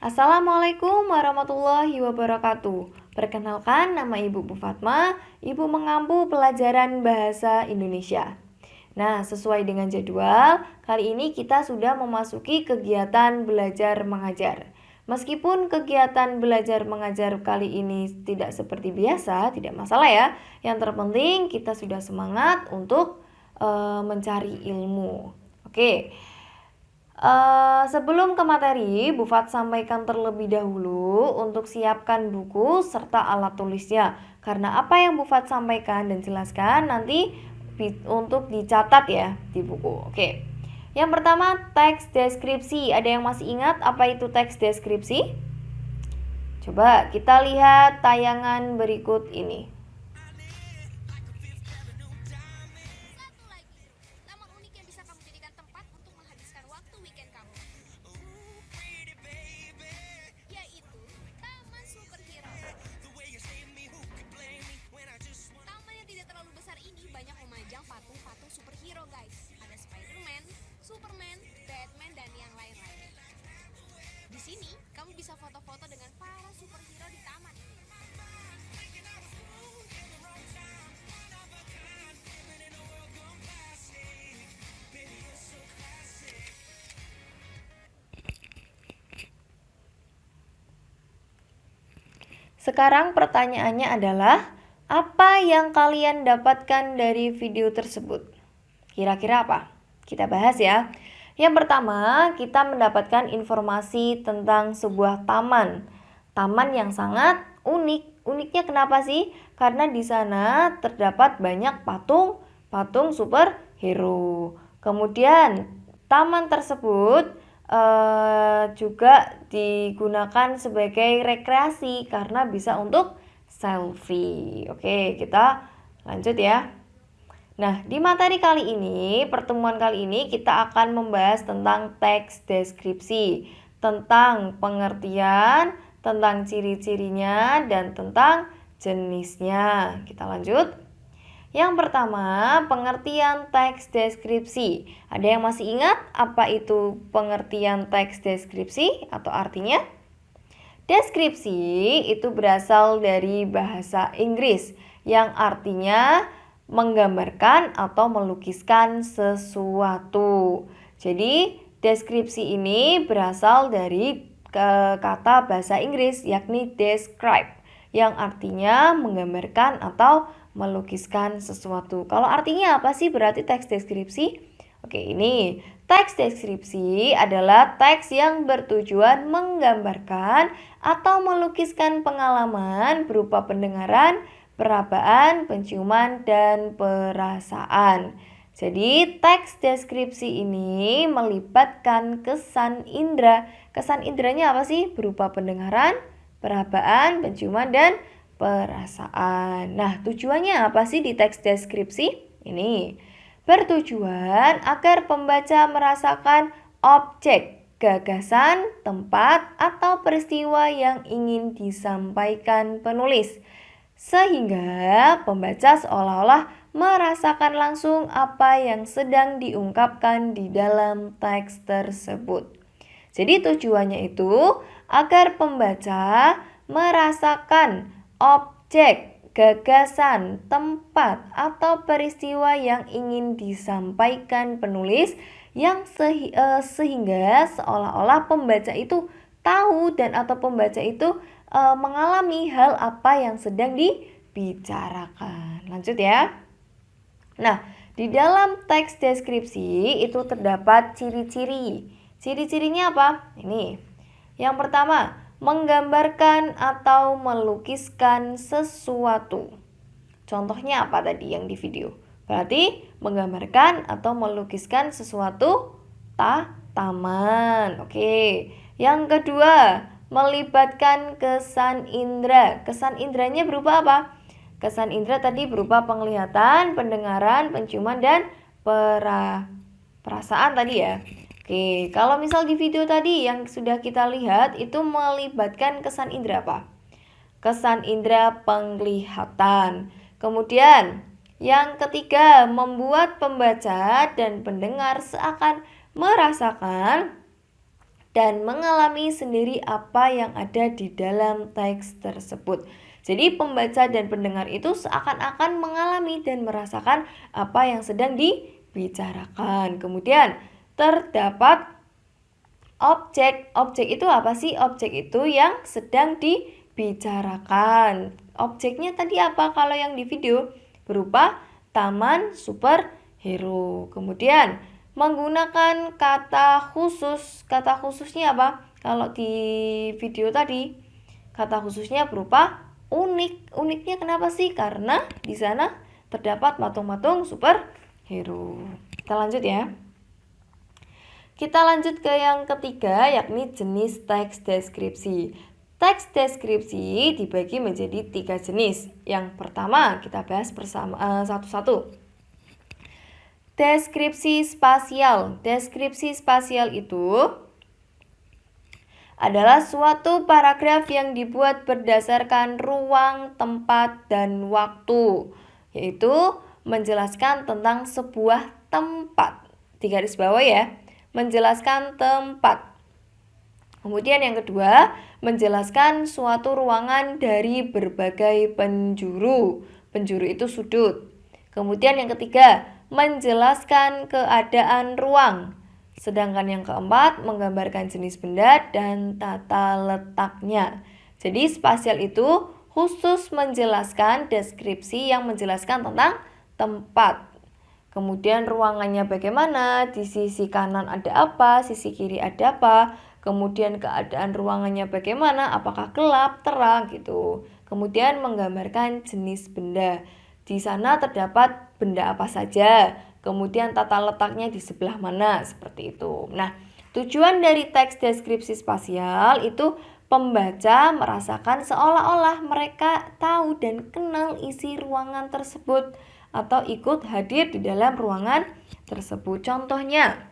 Assalamualaikum warahmatullahi wabarakatuh. Perkenalkan, nama Ibu Bu Fatma. Ibu mengampu pelajaran bahasa Indonesia. Nah, sesuai dengan jadwal, kali ini kita sudah memasuki kegiatan belajar mengajar. Meskipun kegiatan belajar mengajar kali ini tidak seperti biasa, tidak masalah ya. Yang terpenting kita sudah semangat untuk mencari ilmu. Oke. Sebelum ke materi, Bu Fat sampaikan terlebih dahulu untuk siapkan buku serta alat tulisnya. Karena apa yang Bu Fat sampaikan dan jelaskan nanti untuk dicatat ya di buku. Oke. Yang pertama, teks deskripsi. Ada yang masih ingat apa itu teks deskripsi? Coba kita lihat tayangan berikut ini. Patung-patung superhero guys. Ada Spider-Man, Superman, Batman, dan yang lain-lain. Di sini kamu bisa foto-foto dengan para superhero di taman ini. Sekarang pertanyaannya adalah, apa yang kalian dapatkan dari video tersebut? Kira-kira apa? Kita bahas ya. Yang pertama, kita mendapatkan informasi tentang sebuah taman. Taman yang sangat unik. Uniknya kenapa sih? Karena di sana terdapat banyak patung superhero. Kemudian, taman tersebut juga digunakan sebagai rekreasi karena bisa untuk selfie. Oke, kita lanjut ya. Nah, di materi kali ini, pertemuan kali ini kita akan membahas tentang teks deskripsi, tentang pengertian, tentang ciri-cirinya, dan tentang jenisnya. Kita lanjut. Yang pertama, pengertian teks deskripsi. Ada yang masih ingat apa itu pengertian teks deskripsi atau artinya? Deskripsi itu berasal dari bahasa Inggris yang artinya menggambarkan atau melukiskan sesuatu. Jadi, deskripsi ini berasal dari kata bahasa Inggris yakni describe yang artinya menggambarkan atau melukiskan sesuatu. Kalau artinya apa sih berarti teks deskripsi? Oke, ini teks deskripsi adalah teks yang bertujuan menggambarkan atau melukiskan pengalaman berupa pendengaran, perabaan, penciuman, dan perasaan. Jadi, teks deskripsi ini melibatkan kesan indera. Kesan inderanya apa sih? Berupa pendengaran, perabaan, penciuman, dan perasaan. Nah, tujuannya apa sih di teks deskripsi? Ini bertujuan agar pembaca merasakan objek, gagasan, tempat, atau peristiwa yang ingin disampaikan penulis. Sehingga pembaca seolah-olah merasakan langsung apa yang sedang diungkapkan di dalam teks tersebut. Jadi tujuannya itu agar pembaca merasakan objek, gagasan, tempat, atau peristiwa yang ingin disampaikan penulis yang sehingga seolah-olah pembaca itu tahu dan atau pembaca itu mengalami hal apa yang sedang dibicarakan. Lanjut ya. Nah, di dalam teks deskripsi itu terdapat ciri-ciri. Ciri-cirinya apa? Ini. Yang pertama, menggambarkan atau melukiskan sesuatu. Contohnya apa tadi yang di video? Berarti menggambarkan atau melukiskan sesuatu taman. Oke. Yang kedua, melibatkan kesan indera. Kesan inderanya berupa apa? Kesan indera tadi berupa penglihatan, pendengaran, penciuman, dan perasaan tadi ya. Oke, kalau misal di video tadi yang sudah kita lihat itu melibatkan kesan indera apa? Kesan indera penglihatan. Kemudian yang ketiga, membuat pembaca dan pendengar seakan merasakan dan mengalami sendiri apa yang ada di dalam teks tersebut. Jadi pembaca dan pendengar itu seakan-akan mengalami dan merasakan apa yang sedang dibicarakan. Kemudian terdapat objek. Objek itu apa sih? Objek itu yang sedang dibicarakan. Objeknya tadi apa kalau yang di video? Berupa taman superhero. Kemudian menggunakan kata khusus. Kata khususnya apa? Kalau di video tadi kata khususnya berupa unik. Uniknya kenapa sih? Karena di sana terdapat patung-patung superhero. Kita lanjut ya. Kita lanjut ke yang ketiga, yakni jenis teks deskripsi. Teks deskripsi dibagi menjadi 3 jenis. Yang pertama kita bahas bersama satu-satu. Deskripsi spasial. Deskripsi spasial itu adalah suatu paragraf yang dibuat berdasarkan ruang, tempat, dan waktu, yaitu menjelaskan tentang sebuah tempat. Di garis bawah ya, menjelaskan tempat. Kemudian yang kedua, menjelaskan suatu ruangan dari berbagai penjuru. Penjuru itu sudut. Kemudian yang ketiga, menjelaskan keadaan ruang. Sedangkan yang keempat, menggambarkan jenis benda dan tata letaknya. Jadi spasial itu khusus menjelaskan deskripsi yang menjelaskan tentang tempat. Kemudian ruangannya bagaimana, di sisi kanan ada apa, sisi kiri ada apa. Kemudian keadaan ruangannya bagaimana, apakah gelap, terang gitu. Kemudian menggambarkan jenis benda. Di sana terdapat benda apa saja. Kemudian tata letaknya di sebelah mana, seperti itu. Nah, tujuan dari teks deskripsi spasial itu pembaca merasakan seolah-olah mereka tahu dan kenal isi ruangan tersebut atau ikut hadir di dalam ruangan tersebut. Contohnya,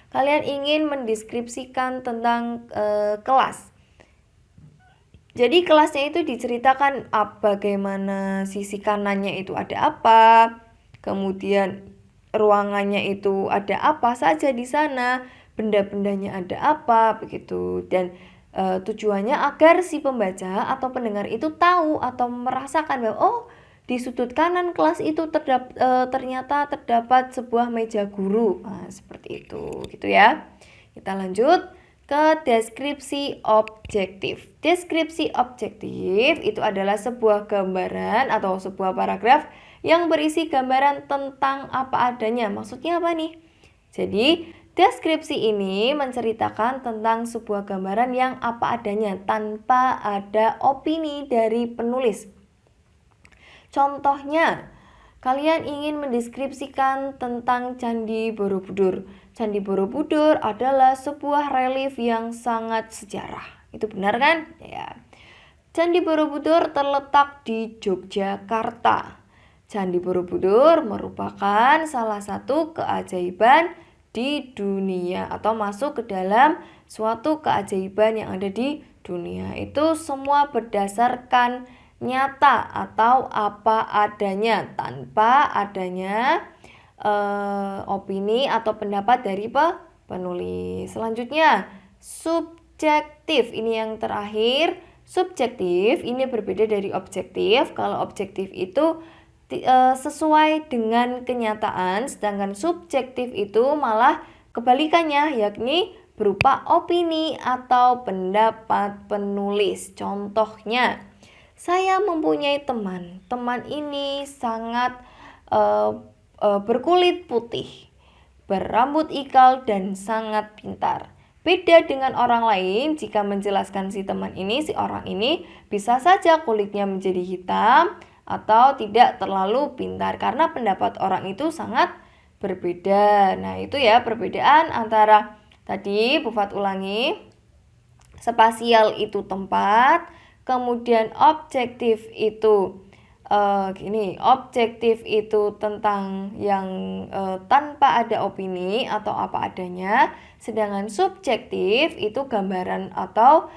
kalian ingin mendeskripsikan tentang kelas. Jadi kelasnya itu diceritakan bagaimana sisi kanannya itu ada apa, kemudian ruangannya itu ada apa saja di sana, benda-bendanya ada apa, begitu. Dan tujuannya agar si pembaca atau pendengar itu tahu atau merasakan bahwa oh, di sudut kanan kelas itu ternyata terdapat sebuah meja guru. Nah, seperti itu, gitu ya. Kita lanjut ke deskripsi objektif. Deskripsi objektif itu adalah sebuah gambaran atau sebuah paragraf yang berisi gambaran tentang apa adanya. Maksudnya apa nih? Jadi, deskripsi ini menceritakan tentang sebuah gambaran yang apa adanya tanpa ada opini dari penulis. Contohnya, kalian ingin mendeskripsikan tentang Candi Borobudur. Candi Borobudur adalah sebuah relief yang sangat sejarah. Itu benar kan? Ya. Candi Borobudur terletak di Yogyakarta. Candi Borobudur merupakan salah satu keajaiban di dunia atau masuk ke dalam suatu keajaiban yang ada di dunia. Itu semua berdasarkan nyata atau apa adanya tanpa adanya opini atau pendapat dari penulis. Selanjutnya, subjektif. Ini yang terakhir. Subjektif ini berbeda dari objektif. Kalau objektif itu sesuai dengan kenyataan, sedangkan subjektif itu malah kebalikannya, yakni berupa opini atau pendapat penulis. Contohnya, saya mempunyai teman. Teman ini sangat berkulit putih, berambut ikal, dan sangat pintar. Beda dengan orang lain, jika menjelaskan si teman ini, si orang ini bisa saja kulitnya menjadi hitam atau tidak terlalu pintar karena pendapat orang itu sangat berbeda. Nah, itu ya perbedaan antara tadi, Bufat ulangi. Spasial itu tempat, kemudian objektif itu objektif itu tentang yang tanpa ada opini atau apa adanya, sedangkan subjektif itu gambaran atau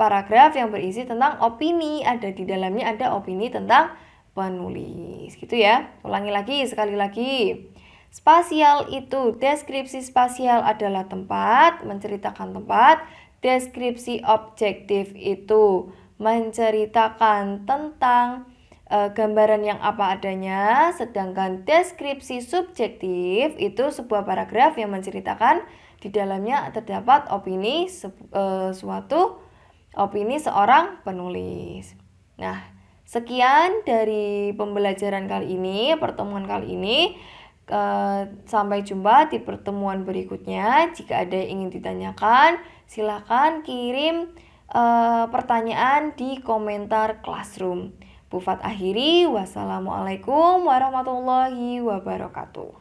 paragraf yang berisi tentang opini, ada di dalamnya ada opini tentang penulis, gitu ya. Ulangi lagi sekali lagi. Spasial itu, deskripsi spasial adalah tempat, menceritakan tempat. Deskripsi objektif itu menceritakan tentang gambaran yang apa adanya. Sedangkan deskripsi subjektif itu sebuah paragraf yang menceritakan di dalamnya terdapat opini suatu opini seorang penulis. Nah, sekian dari pembelajaran kali ini, pertemuan kali ini. Sampai jumpa di pertemuan berikutnya. Jika ada yang ingin ditanyakan, silakan kirim pertanyaan di komentar Classroom. Bu Fat akhiri, wassalamualaikum warahmatullahi wabarakatuh.